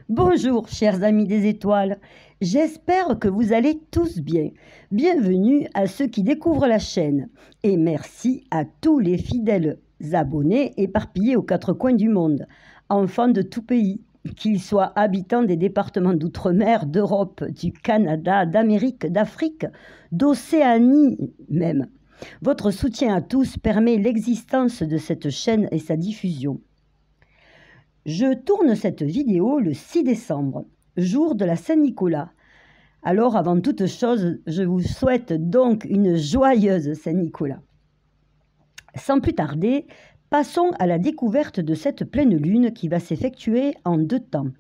Bonjour, chers amis des étoiles. J'espère que vous allez tous bien. Bienvenue à ceux qui découvrent la chaîne. Et merci à tous les fidèles abonnés éparpillés aux quatre coins du monde, enfants de tout pays, qu'ils soient habitants des départements d'outre-mer, d'Europe, du Canada, d'Amérique, d'Afrique, d'Océanie même. Votre soutien à tous permet l'existence de cette chaîne et sa diffusion. Je tourne cette vidéo le 6 décembre, jour de la Saint-Nicolas. Alors, avant toute chose, je vous souhaite donc une joyeuse Saint-Nicolas. Sans plus tarder, passons à la découverte de cette pleine lune qui va s'effectuer en deux temps.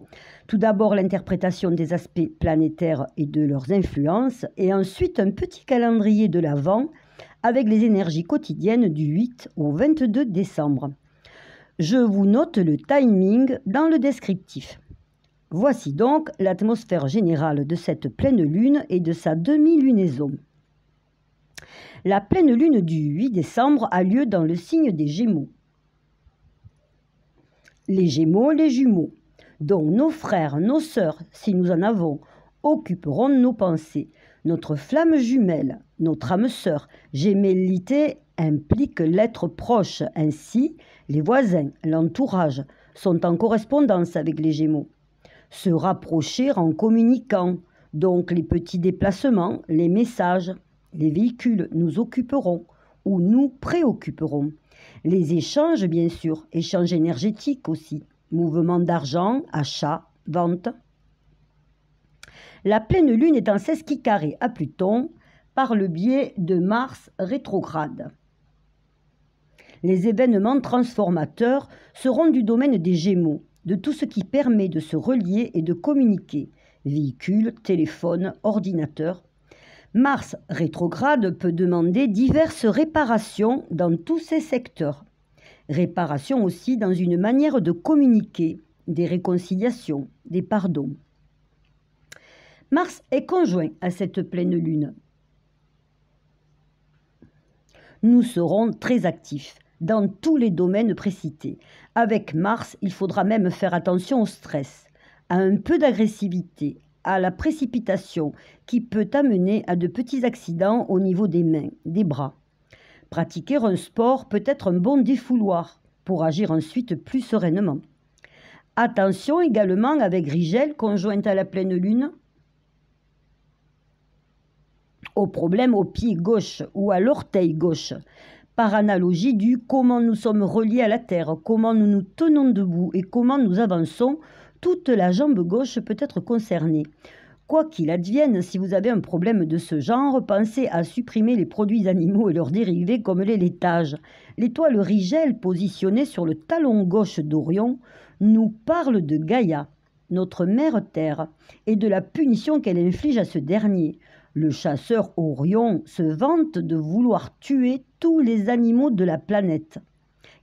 Tout d'abord, l'interprétation des aspects planétaires et de leurs influences, et ensuite un petit calendrier de l'Avent avec les énergies quotidiennes du 8 au 22 décembre. Je vous note le timing dans le descriptif. Voici donc l'atmosphère générale de cette pleine lune et de sa demi-lunaison. La pleine lune du 8 décembre a lieu dans le signe des Gémeaux. Les Gémeaux, les jumeaux, dont nos frères, nos sœurs, si nous en avons, occuperont nos pensées. Notre flamme jumelle, notre âme sœur, gémellité implique l'être proche. Ainsi, les voisins, l'entourage sont en correspondance avec les Gémeaux. Se rapprocher en communiquant, donc les petits déplacements, les messages, les véhicules nous occuperont ou nous préoccuperont. Les échanges, bien sûr, échanges énergétiques aussi, mouvement d'argent, achat, vente. La pleine lune est en sesquicarré à Pluton par le biais de Mars rétrograde. Les événements transformateurs seront du domaine des Gémeaux, de tout ce qui permet de se relier et de communiquer, véhicules, téléphones, ordinateurs. Mars rétrograde peut demander diverses réparations dans tous ces secteurs. Réparations aussi dans une manière de communiquer, des réconciliations, des pardons. Mars est conjoint à cette pleine lune. Nous serons très actifs dans tous les domaines précités. Avec Mars, il faudra même faire attention au stress, à un peu d'agressivité, à la précipitation qui peut amener à de petits accidents au niveau des mains, des bras. Pratiquer un sport peut être un bon défouloir pour agir ensuite plus sereinement. Attention également avec Rigel conjointe à la pleine lune, au problème au pied gauche ou à l'orteil gauche, par analogie du comment nous sommes reliés à la terre, comment nous nous tenons debout et comment nous avançons, toute la jambe gauche peut être concernée. Quoi qu'il advienne, si vous avez un problème de ce genre, pensez à supprimer les produits animaux et leurs dérivés comme les laitages. L'étoile Rigel positionnée sur le talon gauche d'Orion nous parle de Gaïa, notre mère terre, et de la punition qu'elle inflige à ce dernier. Le chasseur Orion se vante de vouloir tuer tous les animaux de la planète.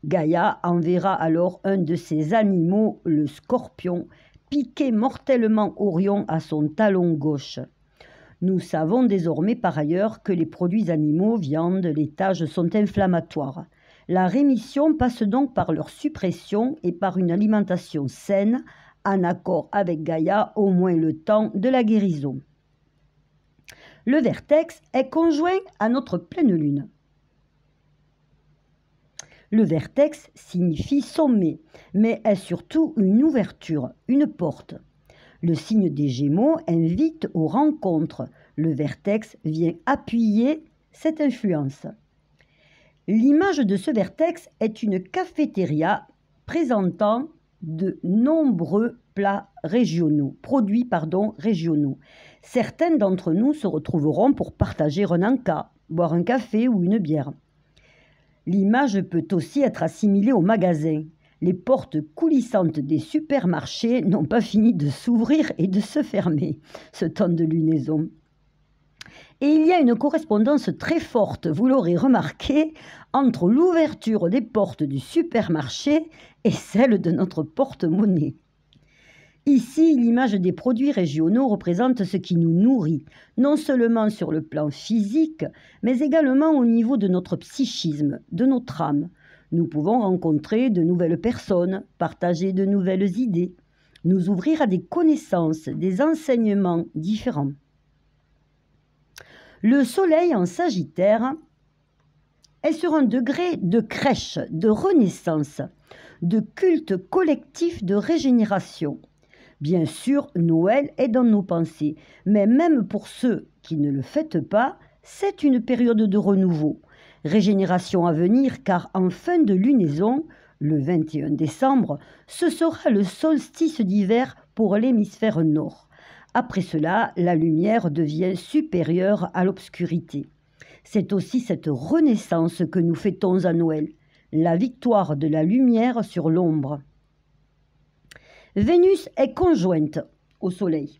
Gaïa enverra alors un de ses animaux, le scorpion, piquer mortellement Orion à son talon gauche. Nous savons désormais par ailleurs que les produits animaux, viande, laitages sont inflammatoires. La rémission passe donc par leur suppression et par une alimentation saine, en accord avec Gaïa au moins le temps de la guérison. Le vertex est conjoint à notre pleine lune. Le vertex signifie sommet, mais est surtout une ouverture, une porte. Le signe des Gémeaux invite aux rencontres. Le vertex vient appuyer cette influence. L'image de ce vertex est une cafétéria présentant de nombreux produits régionaux. Certains d'entre nous se retrouveront pour partager un encas, boire un café ou une bière. L'image peut aussi être assimilée au magasin. Les portes coulissantes des supermarchés n'ont pas fini de s'ouvrir et de se fermer, ce temps de lunaison. Et il y a une correspondance très forte, vous l'aurez remarqué, entre l'ouverture des portes du supermarché et celle de notre porte-monnaie. Ici, l'image des produits régionaux représente ce qui nous nourrit, non seulement sur le plan physique, mais également au niveau de notre psychisme, de notre âme. Nous pouvons rencontrer de nouvelles personnes, partager de nouvelles idées. nous ouvrir à des connaissances, des enseignements différents. Le Soleil en Sagittaire est sur un degré de crèche, de renaissance, de culte collectif de régénération. Bien sûr, Noël est dans nos pensées, mais même pour ceux qui ne le fêtent pas, c'est une période de renouveau. Régénération à venir, car en fin de lunaison, le 21 décembre, ce sera le solstice d'hiver pour l'hémisphère nord. Après cela, la lumière devient supérieure à l'obscurité. C'est aussi cette renaissance que nous fêtons à Noël, la victoire de la lumière sur l'ombre. Vénus est conjointe au Soleil.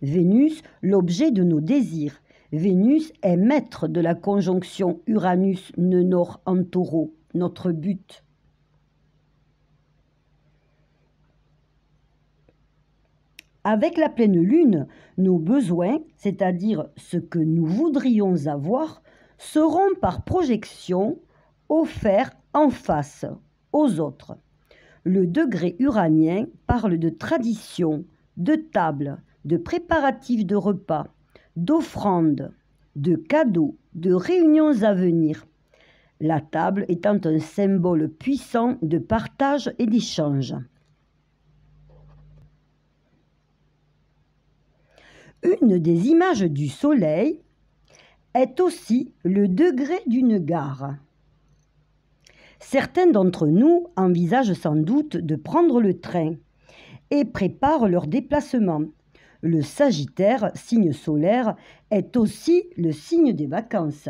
Vénus, l'objet de nos désirs. Vénus est maître de la conjonction Uranus-Nœud Nord en Taureau, notre but. Avec la pleine lune, nos besoins, c'est-à-dire ce que nous voudrions avoir, seront par projection offerts en face aux autres. Le degré uranien parle de tradition, de table, de préparatifs de repas, d'offrandes, de cadeaux, de réunions à venir. La table étant un symbole puissant de partage et d'échange. Une des images du Soleil est aussi le degré d'une gare. Certains d'entre nous envisagent sans doute de prendre le train et préparent leur déplacement. Le Sagittaire, signe solaire, est aussi le signe des vacances.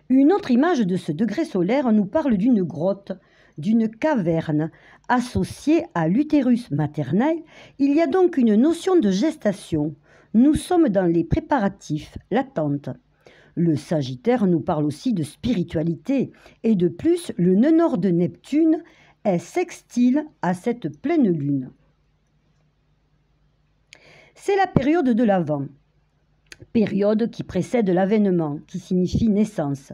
Une autre image de ce degré solaire nous parle d'une grotte, d'une caverne associée à l'utérus maternel. Il y a donc une notion de gestation. Nous sommes dans les préparatifs, l'attente. Le Sagittaire nous parle aussi de spiritualité et de plus, le nœud nord de Neptune est sextile à cette pleine lune. C'est la période de l'Avent, période qui précède l'avènement, qui signifie naissance.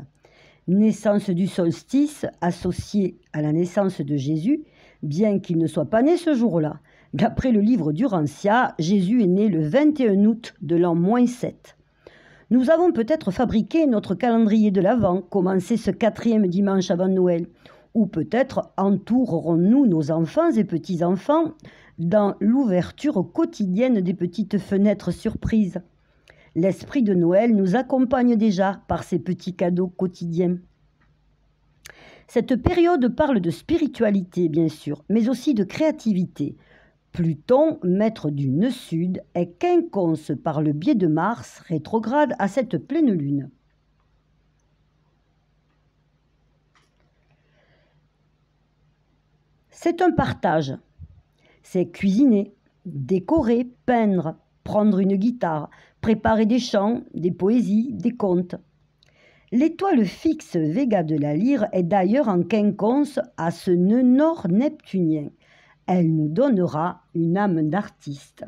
Naissance du solstice associée à la naissance de Jésus, bien qu'il ne soit pas né ce jour-là. D'après le livre d'Urantia, Jésus est né le 21 août de l'an -7. Nous avons peut-être fabriqué notre calendrier de l'Avent, commencé ce 4e dimanche avant Noël, ou peut-être entourerons-nous nos enfants et petits-enfants dans l'ouverture quotidienne des petites fenêtres surprises. L'esprit de Noël nous accompagne déjà par ces petits cadeaux quotidiens. Cette période parle de spiritualité, bien sûr, mais aussi de créativité. Pluton, maître du nœud sud, est quinconce par le biais de Mars, rétrograde à cette pleine lune. C'est un partage. C'est cuisiner, décorer, peindre, prendre une guitare, préparer des chants, des poésies, des contes. L'étoile fixe Véga de la Lyre est d'ailleurs en quinconce à ce nœud nord neptunien. Elle nous donnera une âme d'artiste.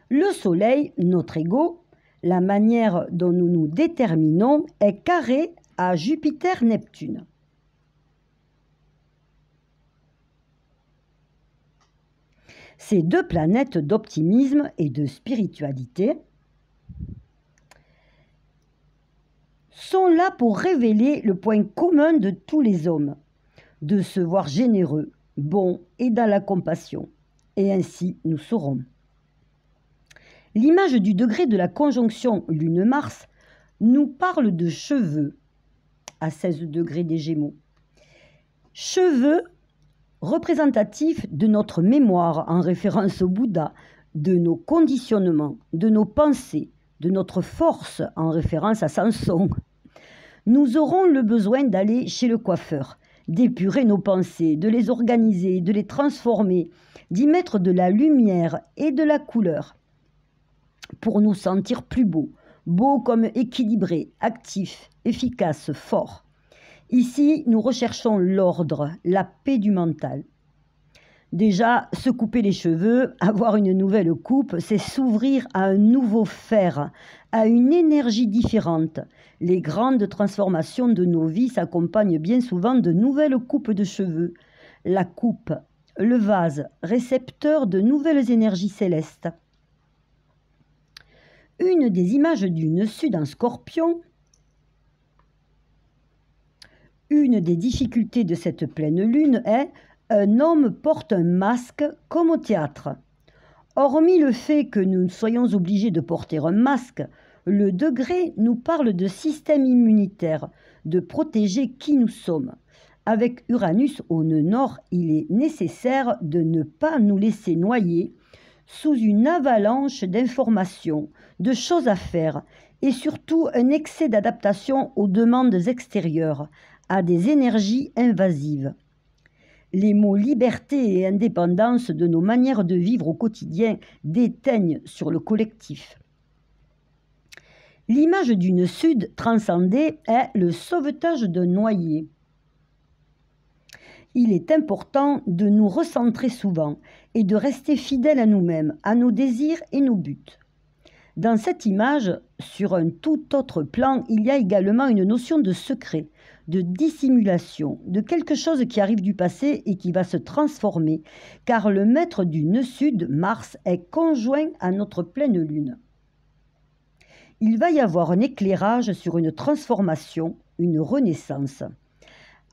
Le Soleil, notre ego, la manière dont nous nous déterminons, est carré à Jupiter-Neptune. Ces deux planètes d'optimisme et de spiritualité sont là pour révéler le point commun de tous les hommes, de se voir généreux, bon et dans la compassion. Et ainsi nous saurons. L'image du degré de la conjonction Lune-Mars nous parle de cheveux à 16 degrés des Gémeaux. Cheveux représentatifs de notre mémoire en référence au Bouddha, de nos conditionnements, de nos pensées, de notre force en référence à Samson. Nous aurons le besoin d'aller chez le coiffeur, d'épurer nos pensées, de les organiser, de les transformer, d'y mettre de la lumière et de la couleur pour nous sentir plus beaux, beaux comme équilibrés, actifs, efficaces, forts. Ici, nous recherchons l'ordre, la paix du mental. Déjà, se couper les cheveux, avoir une nouvelle coupe, c'est s'ouvrir à un nouveau faire, à une énergie différente. Les grandes transformations de nos vies s'accompagnent bien souvent de nouvelles coupes de cheveux. La coupe, le vase, récepteur de nouvelles énergies célestes. Une des images du nœud sud en Scorpion. Une des difficultés de cette pleine lune est un homme porte un masque comme au théâtre. Hormis le fait que nous soyons obligés de porter un masque, le degré nous parle de système immunitaire, de protéger qui nous sommes. Avec Uranus au nœud nord, il est nécessaire de ne pas nous laisser noyer sous une avalanche d'informations, de choses à faire et surtout un excès d'adaptation aux demandes extérieures, à des énergies invasives. Les mots liberté et indépendance de nos manières de vivre au quotidien déteignent sur le collectif. L'image d'une sud transcendée est le sauvetage d'un noyé. Il est important de nous recentrer souvent et de rester fidèles à nous-mêmes, à nos désirs et nos buts. Dans cette image, sur un tout autre plan, il y a également une notion de secret, de dissimulation, de quelque chose qui arrive du passé et qui va se transformer, car le maître du nœud sud, Mars, est conjoint à notre pleine lune. Il va y avoir un éclairage sur une transformation, une renaissance.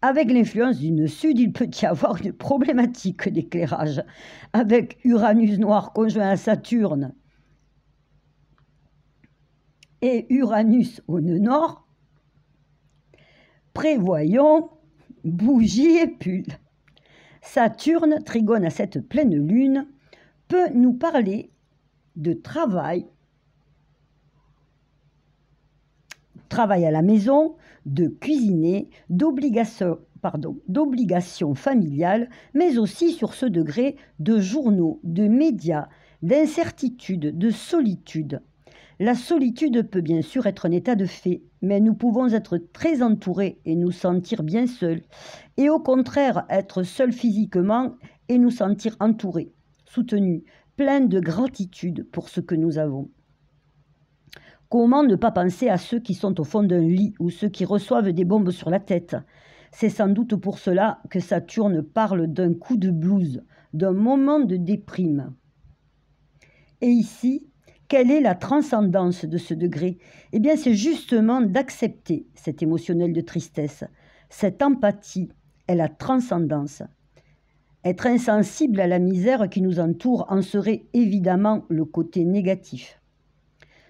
Avec l'influence du nœud sud, il peut y avoir une problématique d'éclairage. Avec Uranus noir conjoint à Saturne et Uranus au nœud nord, prévoyons bougie et pull. Saturne, trigone à cette pleine lune, peut nous parler de travail à la maison, de cuisiner, d'obligations familiales, mais aussi sur ce degré de journaux, de médias, d'incertitude, de solitude. La solitude peut bien sûr être un état de fait, mais nous pouvons être très entourés et nous sentir bien seuls, et au contraire être seuls physiquement et nous sentir entourés, soutenus, pleins de gratitude pour ce que nous avons. Comment ne pas penser à ceux qui sont au fond d'un lit ou ceux qui reçoivent des bombes sur la tête? C'est sans doute pour cela que Saturne parle d'un coup de blues, d'un moment de déprime. Et ici, quelle est la transcendance de ce degré? Eh bien, c'est justement d'accepter cet émotionnel de tristesse. Cette empathie est la transcendance. Être insensible à la misère qui nous entoure en serait évidemment le côté négatif.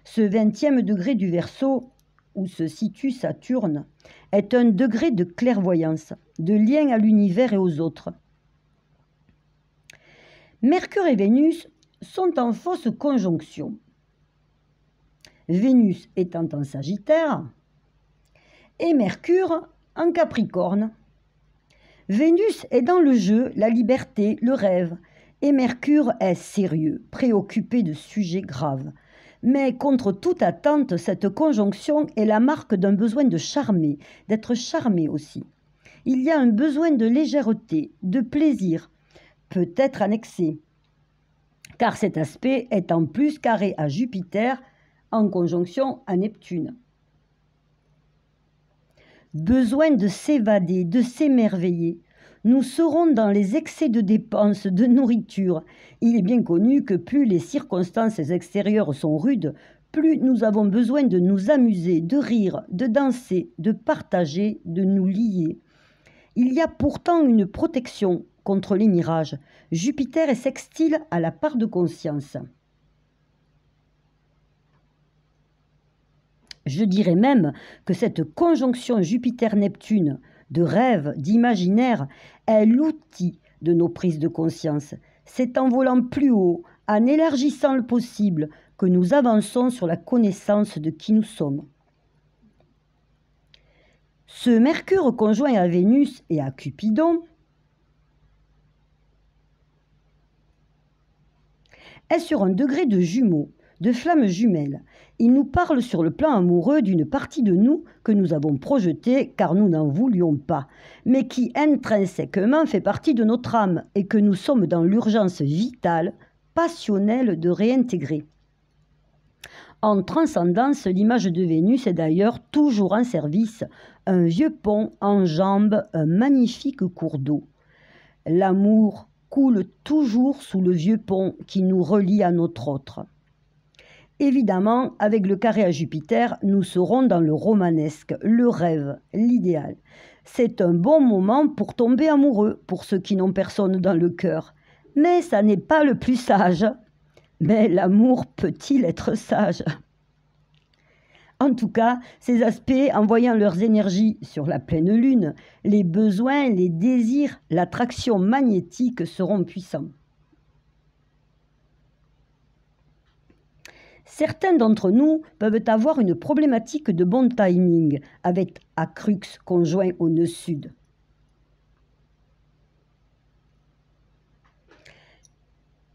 Ce 20e degré du Verseau, où se situe Saturne, est un degré de clairvoyance, de lien à l'univers et aux autres. Mercure et Vénus sont en fausse conjonction. Vénus étant en Sagittaire et Mercure en Capricorne. Vénus est dans le jeu, la liberté, le rêve, et Mercure est sérieux, préoccupé de sujets graves. Mais contre toute attente, cette conjonction est la marque d'un besoin de charmer, d'être charmé aussi. Il y a un besoin de légèreté, de plaisir, peut-être annexé, car cet aspect est en plus carré à Jupiter en conjonction à Neptune. Besoin de s'évader, de s'émerveiller. Nous serons dans les excès de dépenses, de nourriture. Il est bien connu que plus les circonstances extérieures sont rudes, plus nous avons besoin de nous amuser, de rire, de danser, de partager, de nous lier. Il y a pourtant une protection contre les mirages. Jupiter est sextile à la part de conscience. Je dirais même que cette conjonction Jupiter-Neptune de rêve, d'imaginaire, est l'outil de nos prises de conscience. C'est en volant plus haut, en élargissant le possible, que nous avançons sur la connaissance de qui nous sommes. Ce Mercure conjoint à Vénus et à Cupidon est sur un degré de Jumeaux, de flammes jumelles. Il nous parle sur le plan amoureux d'une partie de nous que nous avons projetée car nous n'en voulions pas, mais qui intrinsèquement fait partie de notre âme et que nous sommes dans l'urgence vitale, passionnelle de réintégrer. En transcendance, l'image de Vénus est d'ailleurs toujours en service, un vieux pont enjambe un magnifique cours d'eau. L'amour coule toujours sous le vieux pont qui nous relie à notre autre. Évidemment, avec le carré à Jupiter, nous serons dans le romanesque, le rêve, l'idéal. C'est un bon moment pour tomber amoureux, pour ceux qui n'ont personne dans le cœur. Mais ça n'est pas le plus sage. Mais l'amour peut-il être sage ? En tout cas, ces aspects, en voyant leurs énergies sur la pleine lune, les besoins, les désirs, l'attraction magnétique seront puissants. Certains d'entre nous peuvent avoir une problématique de bon timing avec Acrux conjoint au nœud sud.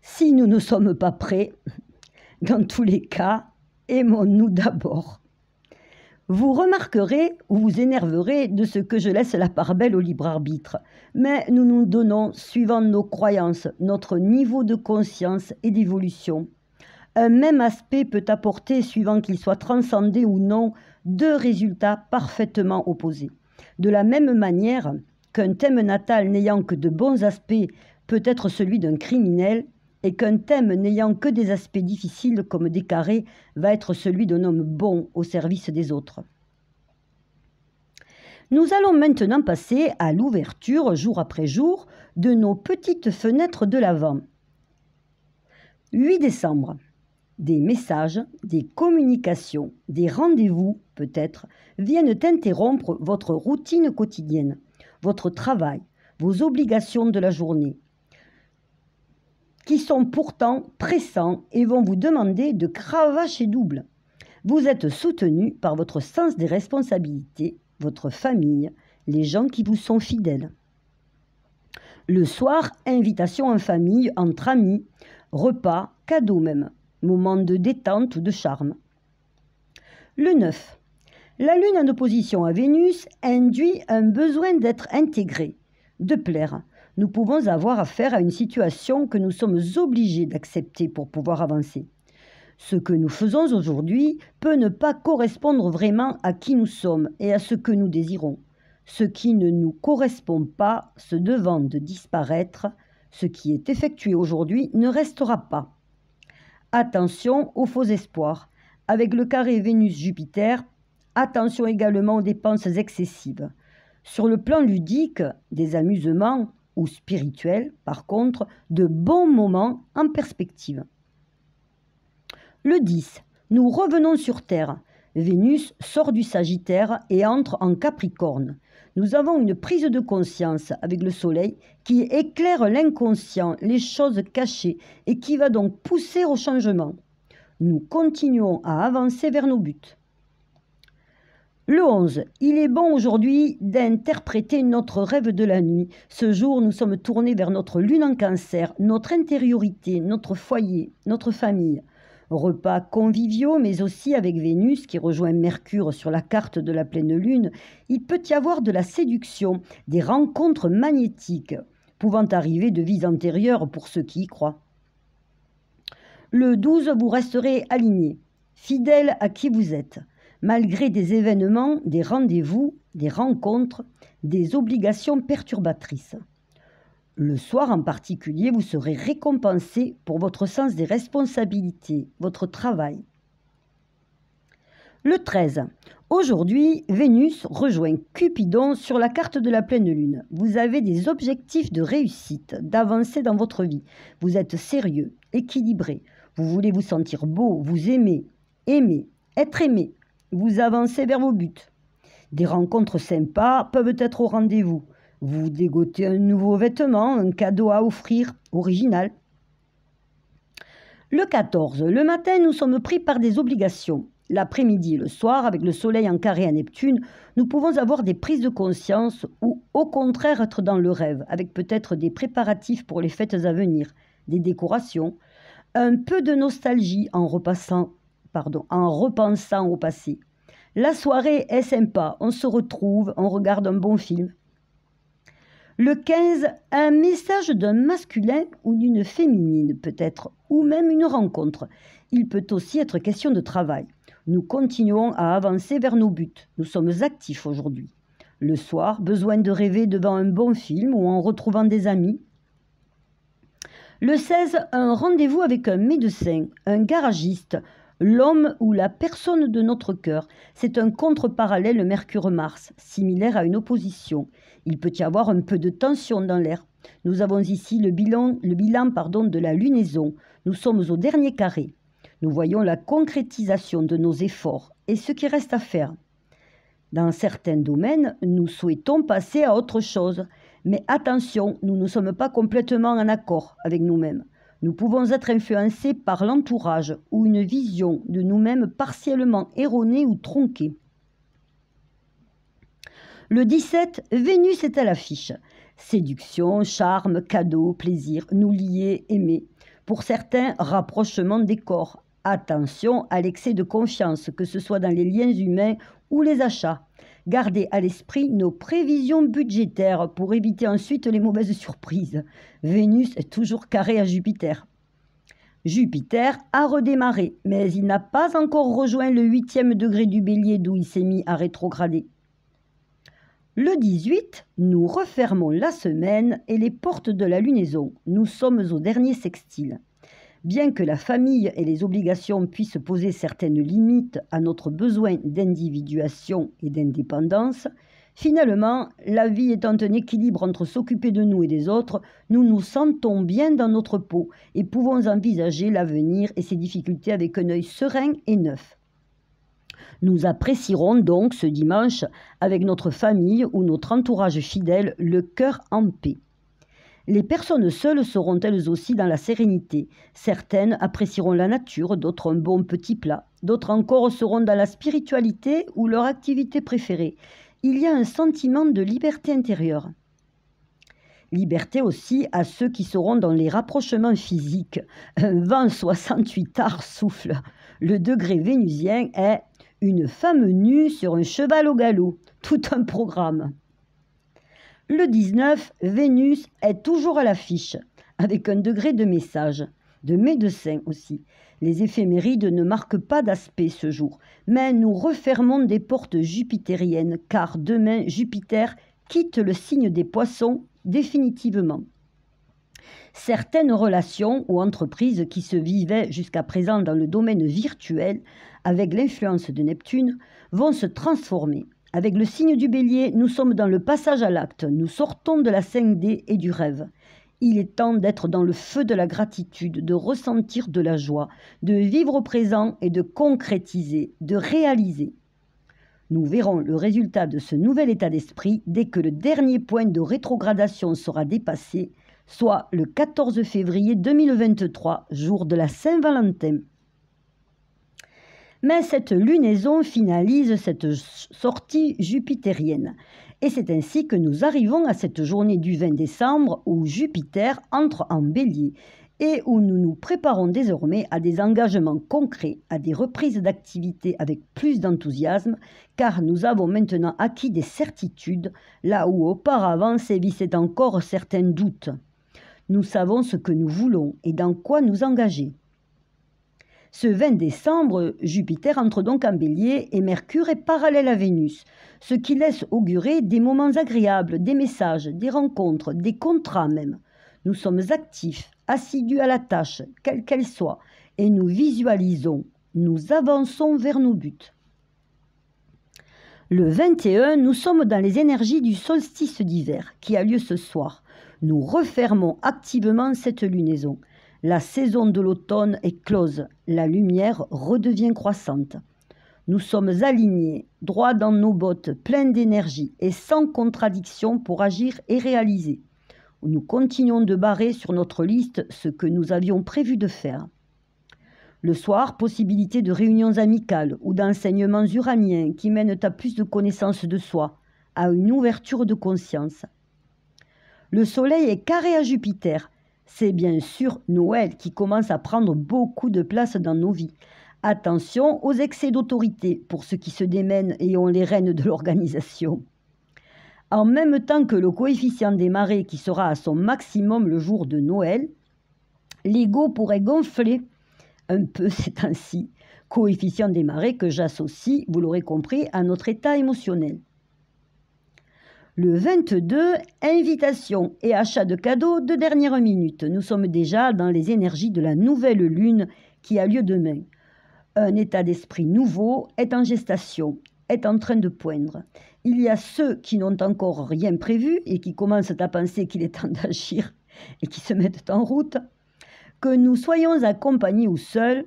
Si nous ne sommes pas prêts, dans tous les cas, aimons-nous d'abord. Vous remarquerez ou vous énerverez de ce que je laisse la part belle au libre arbitre, mais nous nous donnons, suivant nos croyances, notre niveau de conscience et d'évolution. Un même aspect peut apporter, suivant qu'il soit transcendé ou non, deux résultats parfaitement opposés. De la même manière qu'un thème natal n'ayant que de bons aspects peut être celui d'un criminel, et qu'un thème n'ayant que des aspects difficiles comme des carrés va être celui d'un homme bon au service des autres. Nous allons maintenant passer à l'ouverture, jour après jour, de nos petites fenêtres de l'Avent. 8 décembre. Des messages, des communications, des rendez-vous, peut-être, viennent interrompre votre routine quotidienne, votre travail, vos obligations de la journée, qui sont pourtant pressants et vont vous demander de cravacher double. Vous êtes soutenu par votre sens des responsabilités, votre famille, les gens qui vous sont fidèles. Le soir, invitation en famille, entre amis, repas, cadeaux même, moment de détente ou de charme. Le 9. La Lune en opposition à Vénus induit un besoin d'être intégré, de plaire. Nous pouvons avoir affaire à une situation que nous sommes obligés d'accepter pour pouvoir avancer. Ce que nous faisons aujourd'hui peut ne pas correspondre vraiment à qui nous sommes et à ce que nous désirons. Ce qui ne nous correspond pas se devant de disparaître, ce qui est effectué aujourd'hui ne restera pas. Attention aux faux espoirs. Avec le carré Vénus-Jupiter, attention également aux dépenses excessives. Sur le plan ludique, des amusements ou spirituels, par contre, de bons moments en perspective. Le 10. Nous revenons sur Terre. Vénus sort du Sagittaire et entre en Capricorne. Nous avons une prise de conscience avec le Soleil qui éclaire l'inconscient, les choses cachées et qui va donc pousser au changement. Nous continuons à avancer vers nos buts. Le 11. Il est bon aujourd'hui d'interpréter notre rêve de la nuit. Ce jour, nous sommes tournés vers notre lune en Cancer, notre intériorité, notre foyer, notre famille. Repas conviviaux, mais aussi avec Vénus qui rejoint Mercure sur la carte de la pleine lune, il peut y avoir de la séduction, des rencontres magnétiques, pouvant arriver de vies antérieures pour ceux qui y croient. Le 12, vous resterez aligné, fidèle à qui vous êtes, malgré des événements, des rendez-vous, des rencontres, des obligations perturbatrices. Le soir en particulier, vous serez récompensé pour votre sens des responsabilités, votre travail. Le 13. Aujourd'hui, Vénus rejoint Cupidon sur la carte de la pleine lune. Vous avez des objectifs de réussite, d'avancée dans votre vie. Vous êtes sérieux, équilibré. Vous voulez vous sentir beau, vous aimer, être aimé. Vous avancez vers vos buts. Des rencontres sympas peuvent être au rendez-vous. Vous dégotez un nouveau vêtement, un cadeau à offrir, original. Le 14. Le matin, nous sommes pris par des obligations. L'après-midi et le soir, avec le soleil en carré à Neptune, nous pouvons avoir des prises de conscience ou au contraire être dans le rêve, avec peut-être des préparatifs pour les fêtes à venir, des décorations, Un peu de nostalgie en repensant au passé. La soirée est sympa, on se retrouve, on regarde un bon film. Le 15, un message d'un masculin ou d'une féminine peut-être, ou même une rencontre. Il peut aussi être question de travail. Nous continuons à avancer vers nos buts. Nous sommes actifs aujourd'hui. Le soir, besoin de rêver devant un bon film ou en retrouvant des amis. Le 16, un rendez-vous avec un médecin, un garagiste, l'homme ou la personne de notre cœur. C'est un contre-parallèle Mercure-Mars, similaire à une opposition. Il peut y avoir un peu de tension dans l'air. Nous avons ici le bilan de la lunaison. Nous sommes au dernier carré. Nous voyons la concrétisation de nos efforts et ce qui reste à faire. Dans certains domaines, nous souhaitons passer à autre chose. Mais attention, nous ne sommes pas complètement en accord avec nous-mêmes. Nous pouvons être influencés par l'entourage ou une vision de nous-mêmes partiellement erronée ou tronquée. Le 17, Vénus est à l'affiche. Séduction, charme, cadeau, plaisir, nous lier, aimer. Pour certains, rapprochement des corps. Attention à l'excès de confiance, que ce soit dans les liens humains ou les achats. Gardez à l'esprit nos prévisions budgétaires pour éviter ensuite les mauvaises surprises. Vénus est toujours carré à Jupiter. Jupiter a redémarré, mais il n'a pas encore rejoint le 8e degré du Bélier d'où il s'est mis à rétrograder. Le 18, nous refermons la semaine et les portes de la lunaison. Nous sommes au dernier sextile. Bien que la famille et les obligations puissent poser certaines limites à notre besoin d'individuation et d'indépendance, finalement, la vie étant un équilibre entre s'occuper de nous et des autres, nous nous sentons bien dans notre peau et pouvons envisager l'avenir et ses difficultés avec un œil serein et neuf. Nous apprécierons donc ce dimanche, avec notre famille ou notre entourage fidèle, le cœur en paix. Les personnes seules seront elles aussi dans la sérénité. Certaines apprécieront la nature, d'autres un bon petit plat. D'autres encore seront dans la spiritualité ou leur activité préférée. Il y a un sentiment de liberté intérieure. Liberté aussi à ceux qui seront dans les rapprochements physiques. Un vent 68 ars souffle. Le degré vénusien est une femme nue sur un cheval au galop. Tout un programme. Le 19, Vénus est toujours à l'affiche, avec un degré de message, de médecin aussi. Les éphémérides ne marquent pas d'aspect ce jour, mais nous refermons des portes jupitériennes, car demain Jupiter quitte le signe des Poissons définitivement. Certaines relations ou entreprises qui se vivaient jusqu'à présent dans le domaine virtuel, avec l'influence de Neptune, vont se transformer. Avec le signe du Bélier, nous sommes dans le passage à l'acte, nous sortons de la 5D et du rêve. Il est temps d'être dans le feu de la gratitude, de ressentir de la joie, de vivre au présent et de concrétiser, de réaliser. Nous verrons le résultat de ce nouvel état d'esprit dès que le dernier point de rétrogradation sera dépassé, soit le 14 février 2023, jour de la Saint-Valentin. Mais cette lunaison finalise cette sortie jupitérienne. Et c'est ainsi que nous arrivons à cette journée du 20 décembre où Jupiter entre en Bélier et où nous nous préparons désormais à des engagements concrets, à des reprises d'activité avec plus d'enthousiasme, car nous avons maintenant acquis des certitudes, là où auparavant sévissaient encore certains doutes. Nous savons ce que nous voulons et dans quoi nous engager. Ce 20 décembre, Jupiter entre donc en Bélier et Mercure est parallèle à Vénus, ce qui laisse augurer des moments agréables, des messages, des rencontres, des contrats même. Nous sommes actifs, assidus à la tâche, quelle qu'elle soit, et nous visualisons, nous avançons vers nos buts. Le 21, nous sommes dans les énergies du solstice d'hiver qui a lieu ce soir. Nous refermons activement cette lunaison. La saison de l'automne est close, la lumière redevient croissante. Nous sommes alignés, droits dans nos bottes, pleins d'énergie et sans contradiction pour agir et réaliser. Nous continuons de barrer sur notre liste ce que nous avions prévu de faire. Le soir, possibilité de réunions amicales ou d'enseignements uraniens qui mènent à plus de connaissance de soi, à une ouverture de conscience. Le Soleil est carré à Jupiter. C'est bien sûr Noël qui commence à prendre beaucoup de place dans nos vies. Attention aux excès d'autorité pour ceux qui se démènent et ont les rênes de l'organisation. En même temps que le coefficient des marées qui sera à son maximum le jour de Noël, l'ego pourrait gonfler un peu ces temps-ci, coefficient des marées que j'associe, vous l'aurez compris, à notre état émotionnel. Le 22, invitation et achat de cadeaux de dernière minute. Nous sommes déjà dans les énergies de la nouvelle lune qui a lieu demain. Un état d'esprit nouveau est en gestation, est en train de poindre. Il y a ceux qui n'ont encore rien prévu et qui commencent à penser qu'il est temps d'agir et qui se mettent en route. Que nous soyons accompagnés ou seuls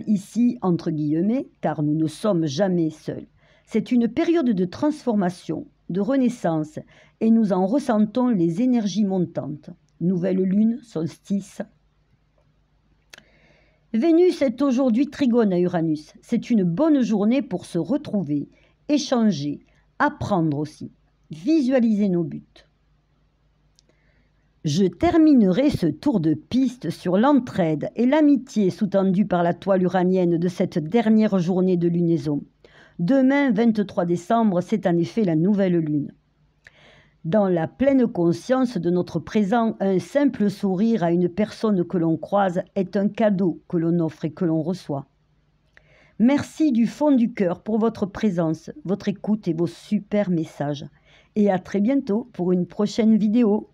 ici entre guillemets, car nous ne sommes jamais seuls. C'est une période de transformation, de renaissance, et nous en ressentons les énergies montantes. Nouvelle lune, solstice. Vénus est aujourd'hui trigone à Uranus. C'est une bonne journée pour se retrouver, échanger, apprendre aussi, visualiser nos buts. Je terminerai ce tour de piste sur l'entraide et l'amitié sous-tendue par la toile uranienne de cette dernière journée de lunaison. Demain, 23 décembre, c'est en effet la nouvelle lune. Dans la pleine conscience de notre présent, un simple sourire à une personne que l'on croise est un cadeau que l'on offre et que l'on reçoit. Merci du fond du cœur pour votre présence, votre écoute et vos super messages. Et à très bientôt pour une prochaine vidéo.